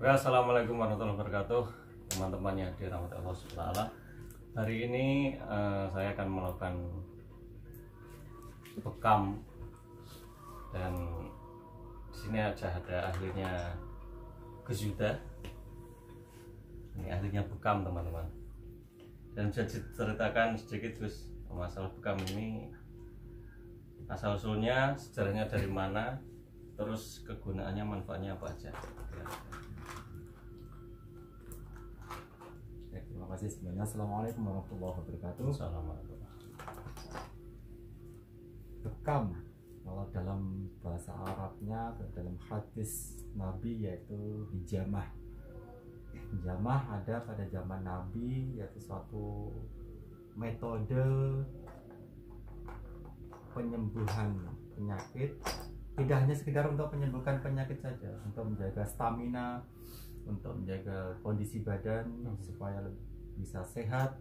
Ya, assalamualaikum warahmatullahi wabarakatuh, teman-teman yang dirahmati Allah SWT. Hari ini saya akan melakukan bekam, dan di sini aja ada ahlinya Gus Yuda. Ini ahlinya bekam, teman-teman. Dan bisa diceritakan sedikit Gus masalah bekam ini, asal usulnya, sejarahnya dari mana, terus kegunaannya, manfaatnya apa aja. Ya, terima kasih sebenarnya. Assalamualaikum warahmatullahi wabarakatuh. Assalamualaikum. Bekam, kalau dalam bahasa Arabnya, dalam hadis Nabi yaitu hijamah. Hijamah ada pada zaman Nabi, yaitu suatu metode penyembuhan penyakit. Tidak hanya sekedar untuk penyembuhan penyakit saja, untuk menjaga stamina, untuk menjaga kondisi badan supaya bisa sehat,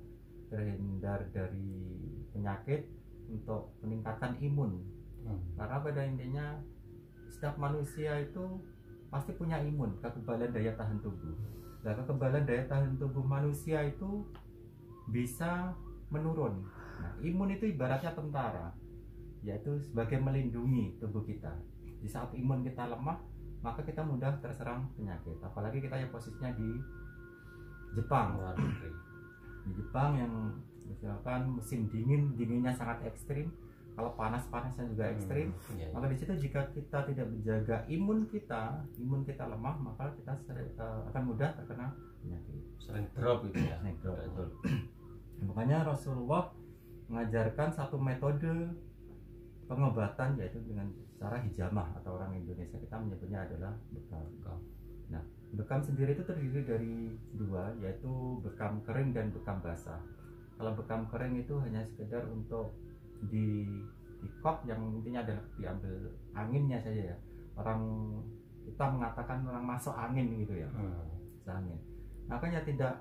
terhindar dari penyakit, untuk meningkatkan imun. Karena pada intinya setiap manusia itu pasti punya imun, kekebalan daya tahan tubuh. Dan kekebalan daya tahan tubuh manusia itu bisa menurun. Nah, imun itu ibaratnya tentara, yaitu sebagai melindungi tubuh kita. Di saat imun kita lemah, maka kita mudah terserang penyakit. Apalagi kita yang posisinya di Jepang. Di Jepang yang misalkan musim dinginnya sangat ekstrim, kalau panasnya juga ekstrim, maka di situ jika kita tidak menjaga imun kita lemah, maka kita akan mudah terkena penyakit. Sering drop gitu ya. Sering drop. Makanya Rasulullah mengajarkan satu metode pengobatan, yaitu dengan cara hijamah, atau orang Indonesia kita menyebutnya adalah bekam. Nah, bekam sendiri itu terdiri dari dua, yaitu bekam kering dan bekam basah. Kalau bekam kering itu hanya sekedar untuk di kop, yang intinya adalah diambil anginnya saja ya. Orang kita mengatakan orang masuk angin gitu ya. Angin. Makanya tidak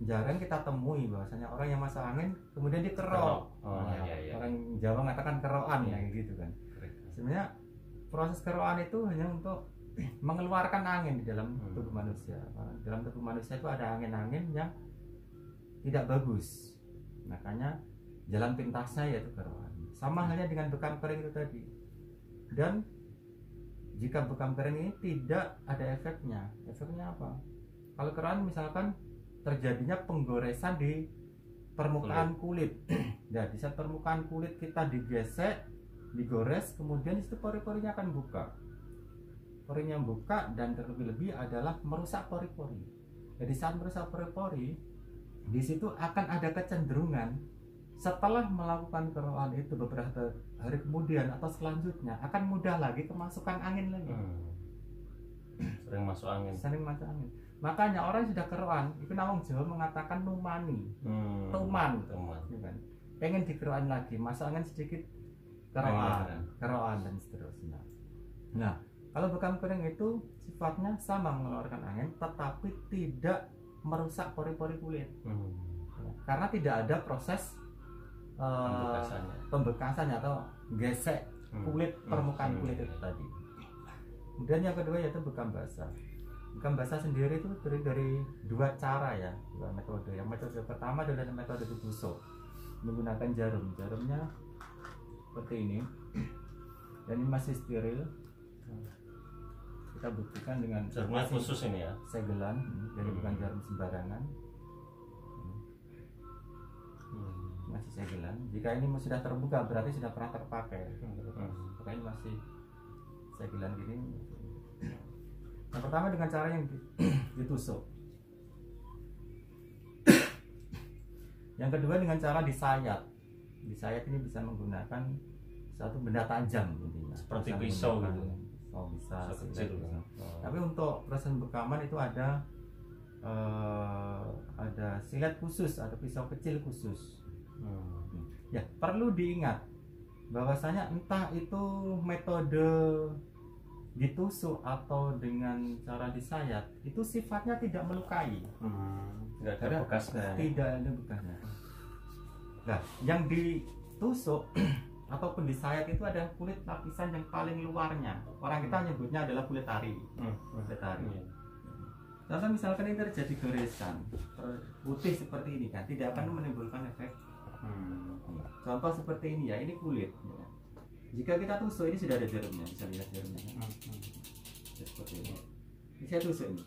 jarang kita temui bahwasanya orang yang masuk angin kemudian dikerok. Orang Jawa mengatakan kerokan ya gitu kan. Sebenarnya proses kerokan itu hanya untuk mengeluarkan angin di dalam tubuh manusia. Dalam tubuh manusia itu ada angin-angin yang tidak bagus. Makanya jalan pintasnya yaitu kerokan. Sama halnya dengan bekam kering itu tadi. Dan jika bekam kering ini tidak ada efeknya. Efeknya apa? Kalau kerokan misalkan terjadinya penggoresan di permukaan kulit. Nah, di saat permukaan kulit kita digesek, digores, kemudian itu pori-porinya akan buka. Porinya buka, dan terlebih-lebih adalah merusak pori-pori. Jadi saat merusak pori-pori, di situ akan ada kecenderungan setelah melakukan kerokan itu beberapa hari kemudian atau selanjutnya akan mudah lagi kemasukan angin lagi. Sering masuk angin. Makanya orang yang sudah kerokan itu nawang Jawa mengatakan numani, tuman, kan? Pengen dikerokan lagi, masuk angin sedikit, kerokan dan seterusnya. Nah, kalau bekam kering itu sifatnya sama, mengeluarkan angin, tetapi tidak merusak pori-pori kulit, karena tidak ada proses pembekasannya atau gesek kulit, permukaan kulit itu tadi. Kemudian yang kedua yaitu bekam basah. Bekam basah sendiri itu terdiri dari dua cara ya, dua metode. Yang metode pertama adalah metode ditusuk menggunakan jarum. Jarumnya seperti ini, dan ini masih steril. Kita buktikan dengan jarumnya khusus ini ya, segelan, jadi bukan jarum sembarangan. Masih segelan. Jika ini sudah terbuka berarti sudah pernah terpakai. Maka ini masih segelan gini. Yang pertama dengan cara yang ditusuk. Yang kedua dengan cara disayat. Disayat ini bisa menggunakan satu benda tajam intinya. Seperti pisau gitu. Oh, bisa kecil. Tapi untuk proses bekaman itu ada silet khusus, ada pisau kecil khusus. Ya, perlu diingat bahwasanya entah itu metode ditusuk atau dengan cara disayat, itu sifatnya tidak melukai. Tidak ada bekasnya. Tidak ada bekasnya. Nah, yang ditusuk ataupun disayat itu ada kulit lapisan yang paling luarnya. Orang kita nyebutnya adalah kulit tari. Kulit tari. Contoh misalkan ini terjadi goresan putih seperti ini kan, tidak akan menimbulkan efek. Contoh seperti ini ya, ini kulit. Ya. Jika kita tusuk ini sudah ada jarumnya, bisa lihat jarumnya. Kan? Seperti ini. Ini saya tusuk ini,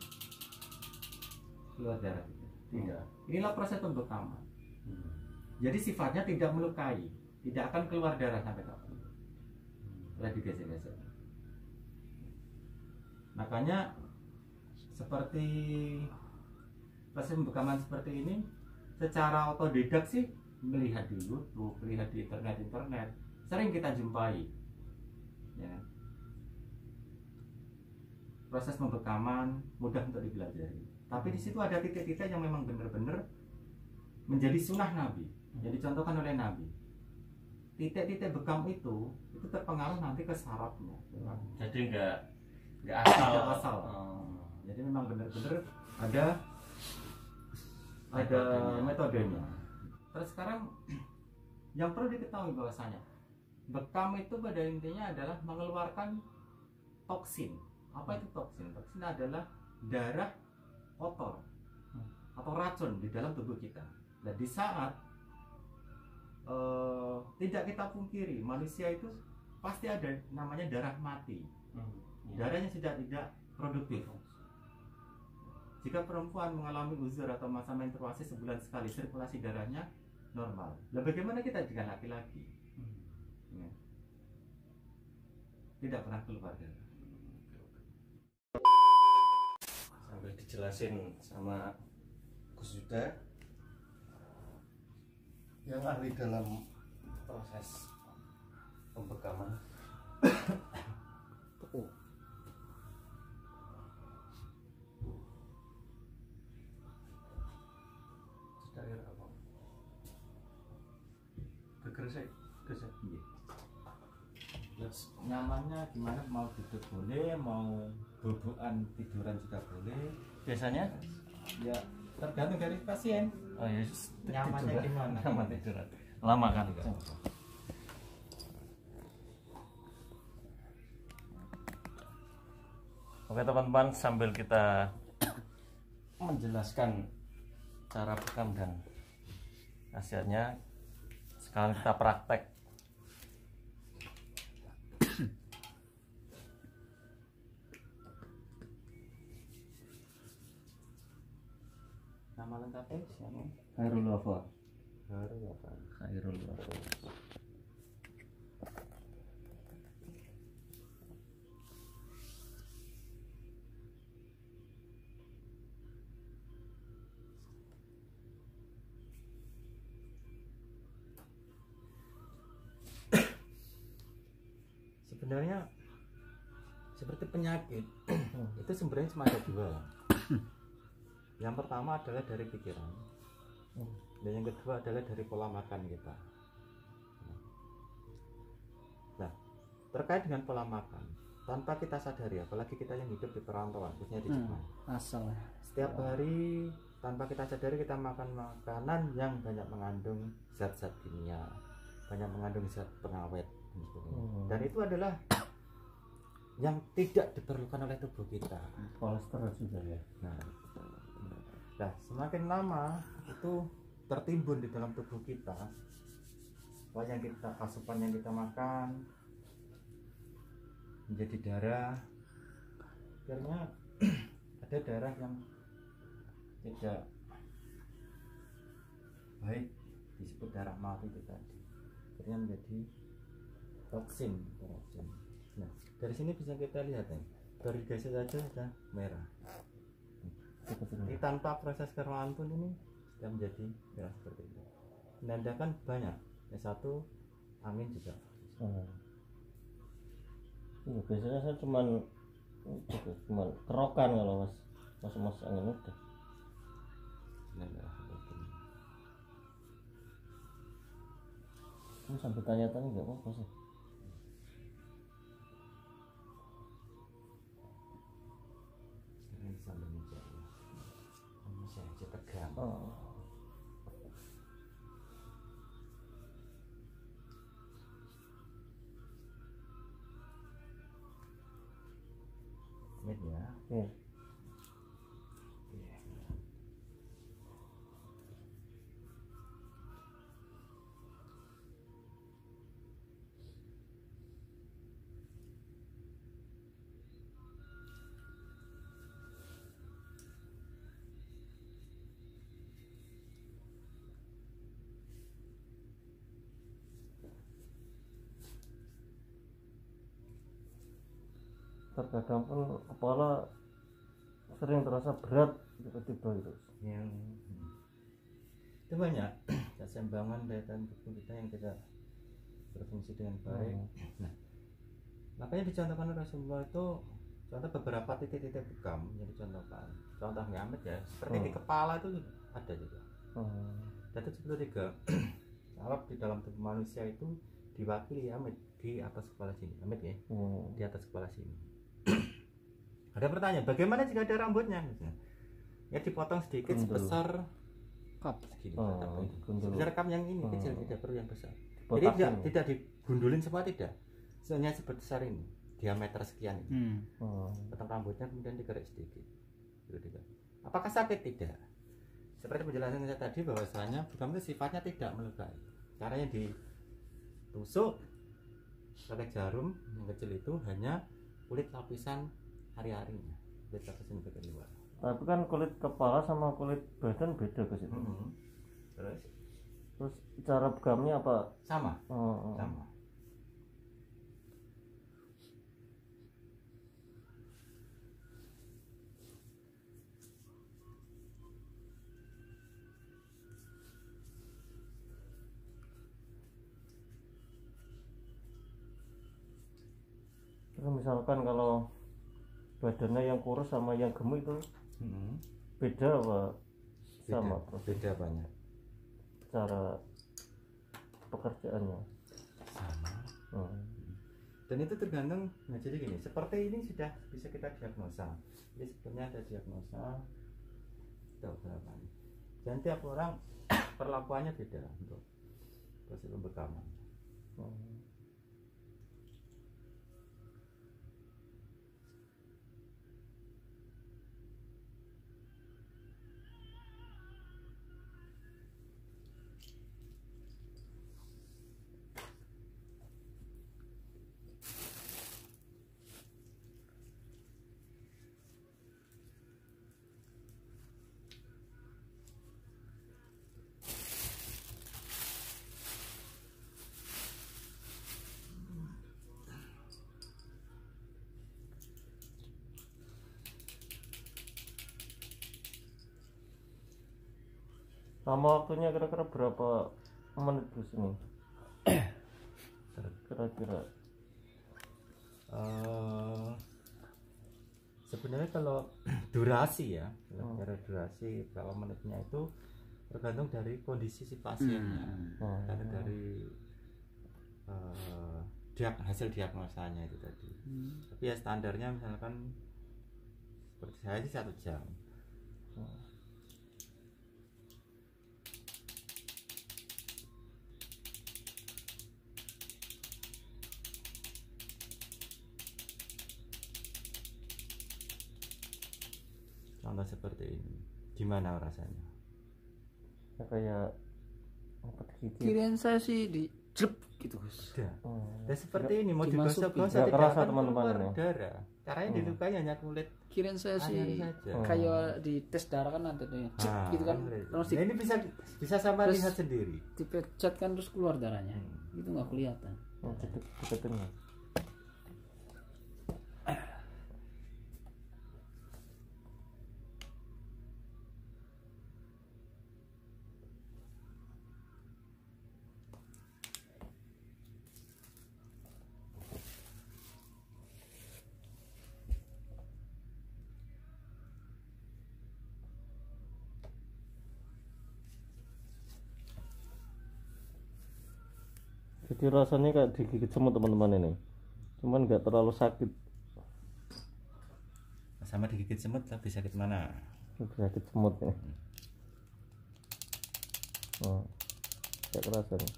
keluar darah. Tidak. Inilah proses pembekaman. Jadi sifatnya tidak melukai, tidak akan keluar darah sampai kapan. Setelah digesek-gesek. Makanya seperti proses pembekaman seperti ini secara otodidak sih, melihat di YouTube, melihat di internet sering kita jumpai ya. Proses pembekaman mudah untuk dipelajari, tapi di situ ada titik-titik yang memang benar-benar menjadi sunnah Nabi, jadi contohkan oleh Nabi. Titik-titik bekam itu terpengaruh nanti ke sarafnya, jadi nggak asal. Jadi memang benar-benar ada metodenya. Terus sekarang yang perlu diketahui bahwasanya bekam itu pada intinya adalah mengeluarkan toksin. Apa itu toksin? Toksin adalah darah kotor atau racun di dalam tubuh kita. Dan di saat tidak kita pungkiri, manusia itu pasti ada namanya darah mati. Darahnya sudah tidak produktif. Jika perempuan mengalami uzur atau masa menstruasi sebulan sekali, sirkulasi darahnya normal. Nah, bagaimana kita jika laki-laki? Ya. Tidak pernah keluar darah. Sambil dijelasin sama Gus Yuda yang ahli dalam proses pembekaman. Air apa? Kegresek. Iya. Nyamannya gimana? Mau duduk boleh, mau bobokan tiduran juga boleh. Biasanya Ya tergantung dari pasien. oh ya, Nyamannya gimana? Nyaman tiduran. Lama kan juga. Oke teman-teman, sambil kita menjelaskan cara bekam dan khasiatnya, sekarang kita praktek. Nama lengkapnya siapa? Khairul Wafa. Sebenarnya seperti penyakit itu sebenarnya cuma ada dua. Yang pertama adalah dari pikiran, dan yang kedua adalah dari pola makan kita. Nah, terkait dengan pola makan, tanpa kita sadari, apalagi kita yang hidup di perantauan, khususnya di Jepang, setiap hari tanpa kita sadari kita makan makanan yang banyak mengandung zat-zat kimia, banyak mengandung zat pengawet, dan itu adalah yang tidak diperlukan oleh tubuh kita. Kolesterol juga ya. Nah, semakin lama itu tertimbun di dalam tubuh kita, asupan yang kita makan menjadi darah, akhirnya ada darah yang tidak baik, disebut darah mati itu tadi, akhirnya menjadi toksin. Nah, dari sini bisa kita lihat ya, dari gesek saja sudah merah. Ini tanpa proses keruan pun ini sudah menjadi merah seperti itu. Menandakan banyak. Yang satu, angin juga. Iya, biasanya saya cuman kerokan kalau mas angin udah. Kamu sampai tanya-tanya nggak apa-apa sih. Ini sambil menjadi. Ini saya aja tegang. Ini ya. terkadang pun kepala sering terasa berat tiba-tiba gitu. yang itu banyak keseimbangan daya tahan tubuh kita yang tidak berfungsi dengan baik. Nah, makanya dicontohkan oleh Rasulullah itu contoh beberapa titik-titik bekam yang dicontohkan. Contohnya Amit ya, seperti di kepala itu ada juga. Dan itu seperti juga kalau di dalam tubuh manusia itu diwakili Amit di atas kepala sini, Amit ya, di atas kepala sini. Ada pertanyaan, bagaimana jika ada rambutnya? Ya dipotong sedikit sebesar cup segini, sebesar cup yang ini kecil, tidak perlu yang besar. Jadi tidak digundulin semua, tidak, hanya sebesar ini, diameter sekian ini. Potong rambutnya kemudian dikerek sedikit. Apakah sakit? Tidak. Seperti penjelasan saya tadi bahwasanya bekam itu sifatnya tidak melukai. Caranya ditusuk pakai jarum yang kecil itu hanya kulit lapisan hari-harinya, kulit lapisan bagian luar. Tapi kan kulit kepala sama kulit badan beda ke situ. Terus cara bekamnya apa? Sama. Sama. Terus misalkan kalau badannya yang kurus sama yang gemuk itu beda apa sama? Beda banyak. Cara pekerjaannya sama. Dan itu tergantung. Nah, jadi gini, seperti ini sudah bisa kita diagnosa. Jadi sebetulnya ada diagnosa berapa nih. Dan tiap orang perlakuannya beda untuk proses pembekaman. Lama waktunya kira-kira berapa menit Gus ini? Kira-kira sebenarnya kalau durasi ya, kalau durasi berapa menitnya itu tergantung dari kondisi si pasiennya, karena dari hasil diagnosanya itu tadi. Tapi ya standarnya misalkan seperti saya sih 1 jam. Contoh seperti ini, gimana rasanya? ya kayak apa gigit? Kirain saya sih di jep gitu Gus. Dan seperti ini mau dimasukin. digosok-gosok Nggak tidak kerasa, akan teman-teman, keluar ini. darah. Caranya dilukai hanya kulit. Kirain saya sih Air saja. kayak di tes darah kan ada tuh jep gitu kan. Terus Nah, ini bisa sama terus lihat sendiri. dipecet kan terus keluar darahnya. Itu nggak kelihatan. Deketin. Jadi rasanya kayak digigit semut teman-teman ini, cuman nggak terlalu sakit. Sama digigit semut tapi sakit mana? Sakit semut ya. Kayak kerasa nih.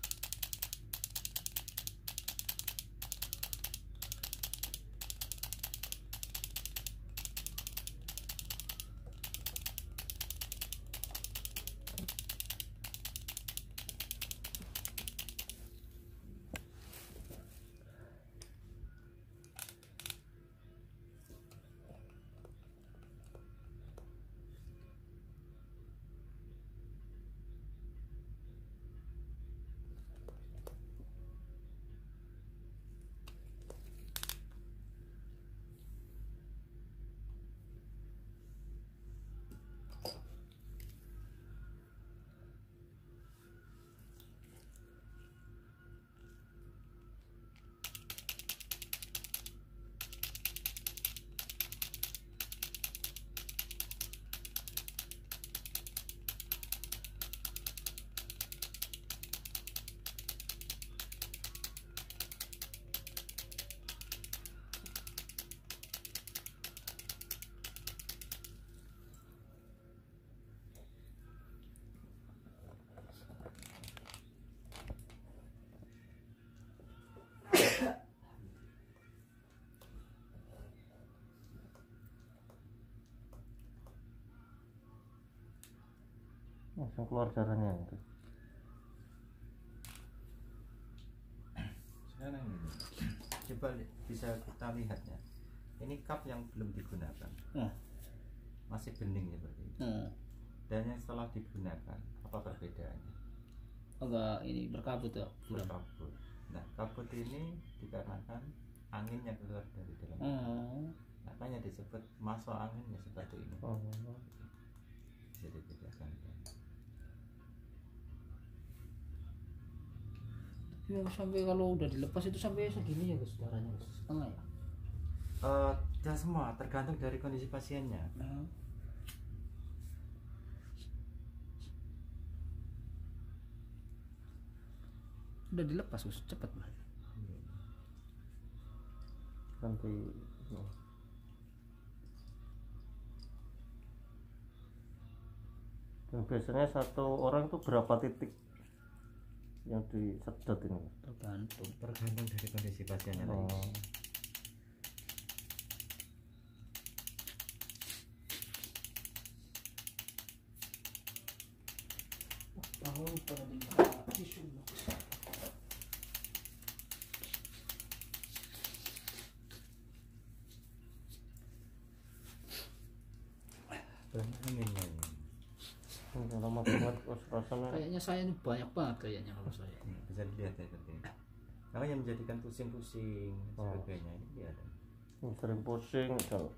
langsung keluar darahnya itu. Sekarang ini coba bisa kita lihat ya, ini cup yang belum digunakan, Nah. masih bening seperti itu, dan yang setelah digunakan apa perbedaannya? Agak ini berkabut ya. Berkabut. Nah, kabut ini dikarenakan angin yang keluar dari dalam, makanya disebut masuk angin ya seperti ini. Bisa dibedakan. Ya sampai kalau udah dilepas itu sampai segini ya Gus darahnya Gus, setengah ya. Ya semua tergantung dari kondisi pasiennya. Udah dilepas Gus, cepet Mas. Nanti dan biasanya satu orang tuh berapa titik yang disedot ini? Tergantung. Tergantung dari kondisi pasiennya lagi. Tahu pada di tisu. Banyak anginnya ini. Lama banget rasanya. Kayaknya saya ini banyak banget kayaknya kalau saya. Bisa dilihat ya seperti ini. Karena yang menjadikan pusing-pusing sebagainya ini kelihatan. Sering pusing kalau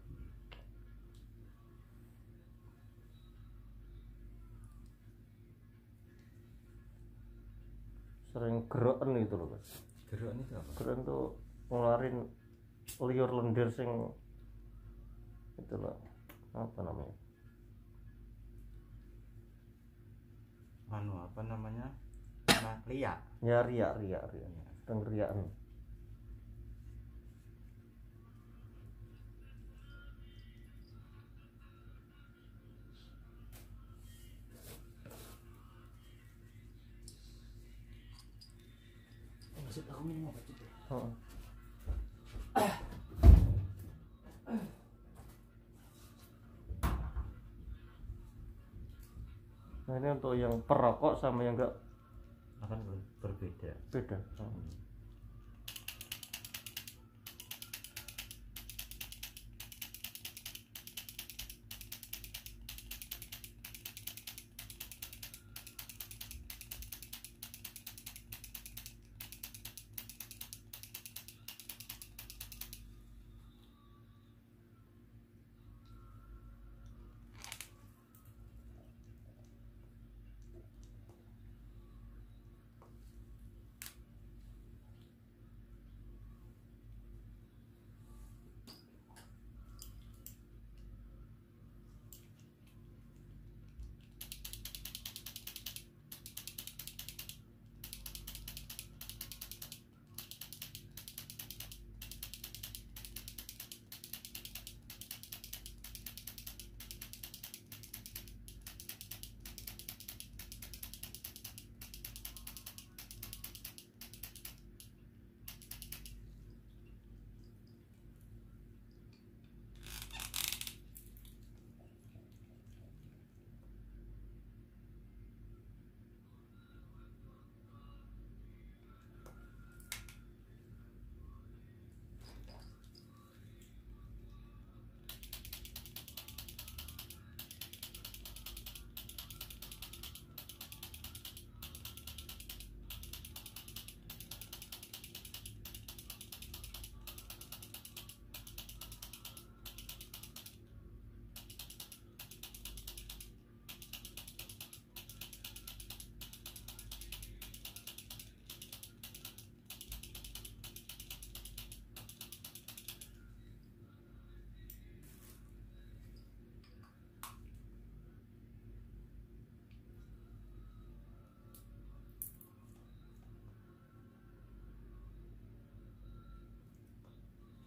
sering geroken gitu loh Mas. Gerokan itu apa? Geroken tuh ngeluarin liur lendir sing itu loh, apa namanya, Apa namanya? Nah, liak. ya riak sedang riakan. Maksud aku minum apa gitu. Nah ini untuk yang perokok sama yang enggak Akan berbeda. beda.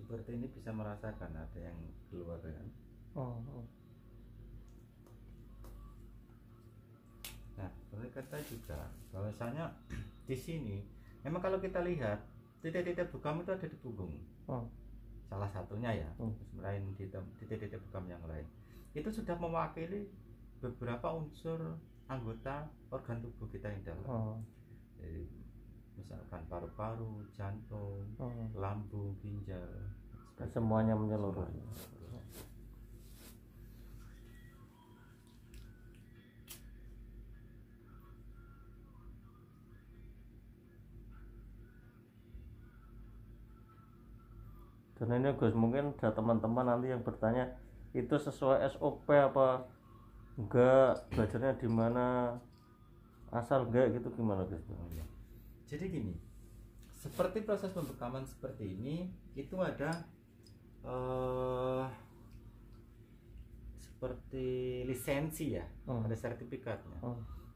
Seperti ini bisa merasakan ada yang keluar kan. Nah, boleh kata juga bahwasanya di sini memang kalau kita lihat titik-titik bukam itu ada di punggung. Salah satunya ya, lain di titik-titik bukam yang lain. Itu sudah mewakili beberapa unsur anggota organ tubuh kita yang dalam. Oh. Jadi, misalkan paru-paru, jantung, Oh. lambung, ginjal, Semuanya menyeluruh. Dan ini Gus, mungkin ada teman-teman nanti yang bertanya itu sesuai SOP apa enggak, belajarnya di mana, asal enggak gitu, gimana Gus? Jadi gini, seperti proses pembekaman seperti ini itu ada seperti lisensi ya, ada sertifikatnya.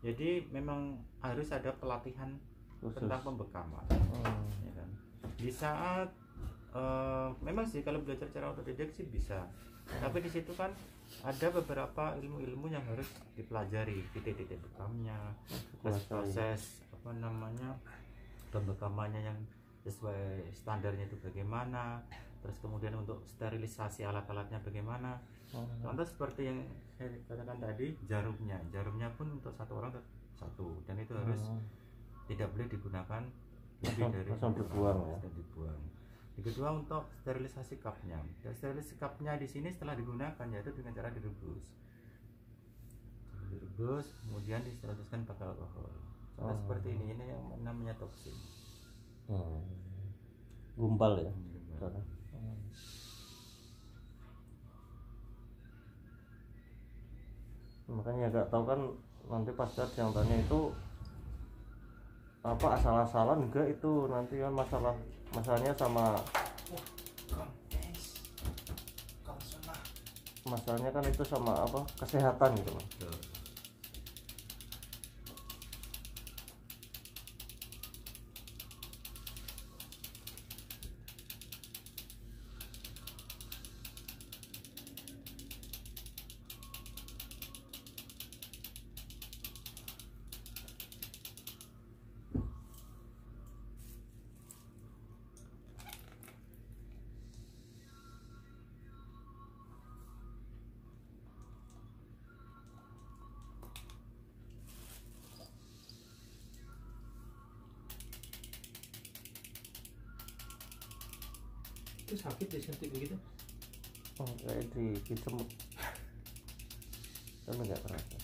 Jadi memang harus ada pelatihan Khusus. tentang pembekaman, ya kan. Di saat memang sih kalau belajar cara otodidak sih bisa, tapi di situ kan ada beberapa ilmu-ilmu yang harus dipelajari, titik-titik bekamnya, proses apa namanya pembekamannya yang sesuai standarnya itu bagaimana, terus kemudian untuk sterilisasi alat-alatnya bagaimana. Contoh seperti yang saya katakan tadi, jarumnya pun untuk satu orang satu, dan itu harus tidak boleh digunakan lebih dari langsung dibuang ya. dibuang. Yang kedua untuk sterilisasi cupnya. Sterilisasi cupnya di sini setelah digunakan yaitu dengan cara direbus. Direbus, kemudian disterilkan pakai alkohol. Contoh seperti ini yang namanya toksin. Gumpal ya. Makanya nggak tahu kan, nanti pas ada yang tanya itu apa asal-asalan enggak, itu nanti kan masalahnya sama masalahnya kan itu sama apa, kesehatan gitu Mas. Itu sakit disuntik begitu? Oh, kayak dicemuk. Tapi nggak terasa.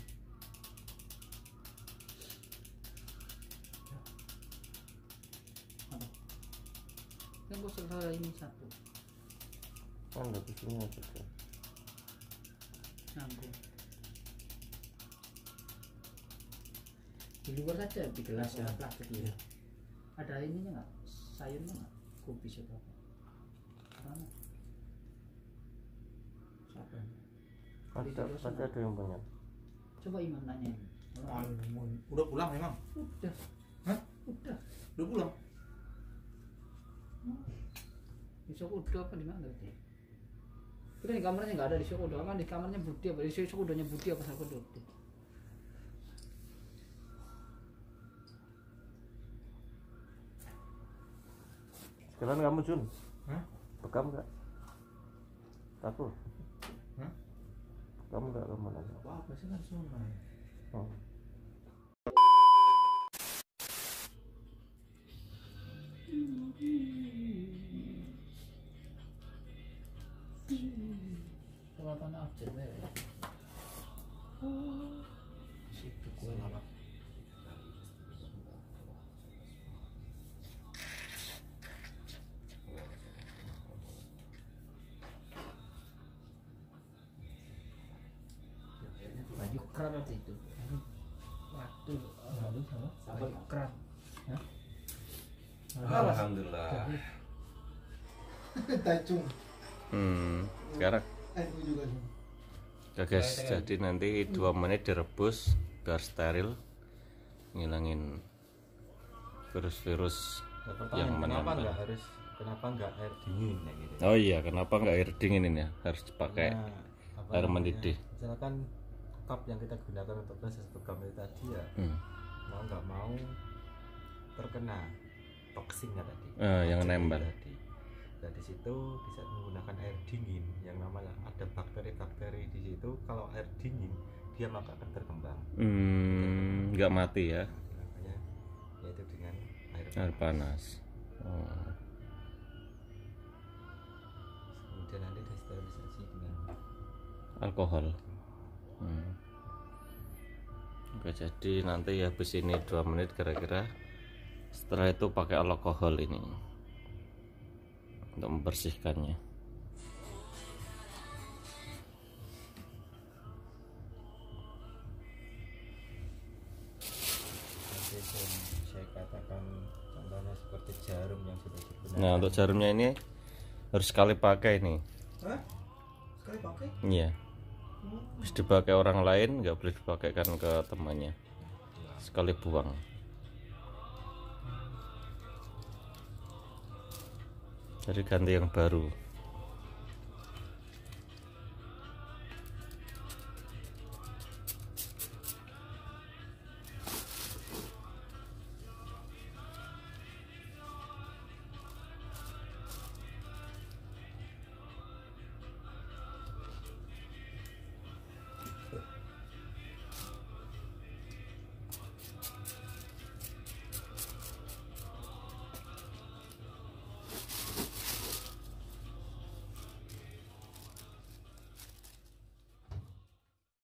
Kan gue selesai ini satu Kan udah di sini aja. nyambung di luar saja di gelas ya plastik ya. Ada ininya nggak, sayurnya nggak, kopi atau apa? Mana? Siapa? Pasti ada yang punya. Coba Imam nanya. Udah pulang memang? Udah. Hah? Udah. Udah pulang? Di Sokodo apa di mana tadi? Kita di kamarnya nggak ada di Sokodo, kan di kamarnya Budi apa di Sokodonya Budi apa Sokodo? Sekarang kamu Jun, Hah? bekam nggak? Takut? Hah? Kamu nggak kemana? Apa sih kan sungai? Oh. Selatan aja deh. Situ gue lama. Baju keran waktu itu. Waktu baju keran. Alhamdulillah. Tacung. Sekarang NU juga sih. ya guys, jadi nanti 2 menit direbus biar steril, ngilangin virus-virus yang kenapa menempel. kenapa nggak air dingin ya gitu. Oh iya, kenapa nggak air dingin ini ya? Harus pakai Nah, apa air namanya, mendidih. misalkan cup yang kita gunakan untuk proses bekam itu tadi ya, mau nggak mau terkena toksinnya tadi. Yang Racun nempel. tadi. Nah di situ bisa menggunakan air dingin yang namanya ada bakteri-bakteri di situ. Kalau air dingin dia maka akan berkembang. Nggak mati ya, Makanya yaitu dengan air panas. Oh. Kemudian nanti desterilisasi dengan Alkohol. Oke, jadi nanti habis ini 2 menit kira-kira, setelah itu pakai alkohol ini untuk membersihkannya. nanti saya katakan contohnya seperti jarum yang sudah digunakan. Nah, untuk jarumnya ini harus sekali pakai nih. Hah? Sekali pakai? Iya. Harus dipakai orang lain, nggak boleh dipakaikan ke temannya. Sekali buang. Jadi ganti yang baru.